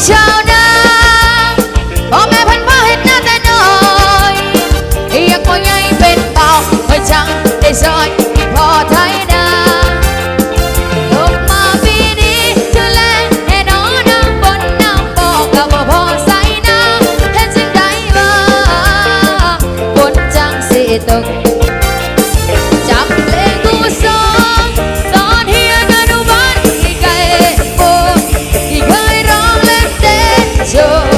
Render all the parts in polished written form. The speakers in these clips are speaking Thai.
ชาวนาพ่อแม่พันพ่อเห็นหน้าแต่น้อยอยากพ่อใหญ่เป็นเบาเฮ้ยจังได้ซอยที่พ่อไทยนาตกมาปีนี้จะแลให้น้องน้ำบนน้ำบอกกับว่าพ่อใส่น้ำเห็นจังได้บ้าบนจังสิตกจำเพลงกูสองตอนเฮียนอนุบาลที่ไกลโบที่เคยร้องเล่นเต้นโชว์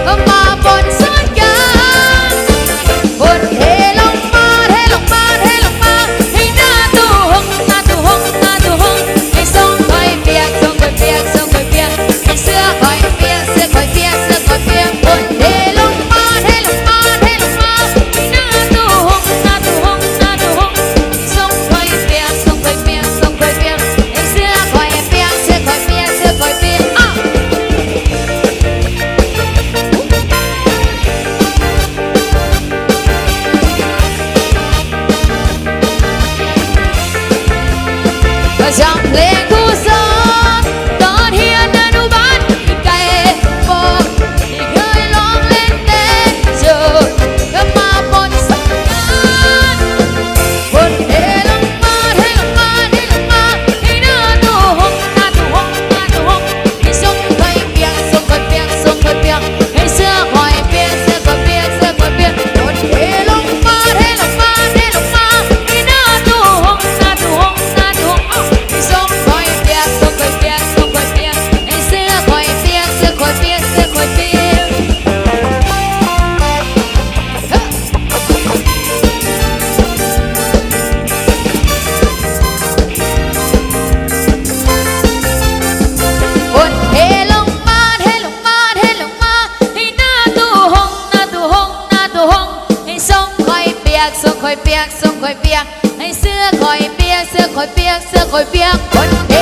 ก็มาบนสวนกลางบนเทลงมาเทลงมาเทลงมาให้หน้าตู้หงหน้าตู้หงหน้าตู้หงให้ส่งคอยเปียกส่งคอยเปียกส่งคอยเปียกให้เสื้อคอยเปียกเสื้อคอยเปียกเสื้อคอยเปียกบนเทลงมาเทลงมาเทลงมาให้หน้าตู้หงหน้าตู้หงหน้าตู้หงส่งคอยเปียกส่งคอยเปียกส่งคอยเปียกให้เสื้อคอยเปียกเสื้อคอยเปียกเสื้อคอยเปียกจำเพลงกูสอนตอนเฮียนอนุบาลที่ไกลบอกที่เคยร้องเล่นเต้นโชว์ก็มาบนสวนกลางบนเทลงมาเทลงมาเทลงมาให้หน้าตู้หงหน้าตู้หงหน้าตู้หงให้ส่งคอยเปียกส่งคอยเปียกส่งคอยเปียกให้เสื้อคอยเปียกเสื้อคอยเปียกเสื้อคอยเปียกบนเทลงมาเทลงมาเทลงมาให้หน้าตู้หงหน้าตู้หงหน้าตู้หงให้ส่งคอยเปียกส่งคอยเปียกส่งคอยเปียกให้เสื้อคอยเปียกเสื้อคอยเปียกเสื้อคอยเปียกบนเทลงมาเทลงมาเทลงมาให้หน้าตู้หงหน้าตู้หงหน้าตู้หงให้ส่งคอยเปียกส่งคอยเปียกส่งคอยเปียกให้เสื้อคอยเปียกเสื้อคอยเปียกเสื้อคอยเปียกบนเท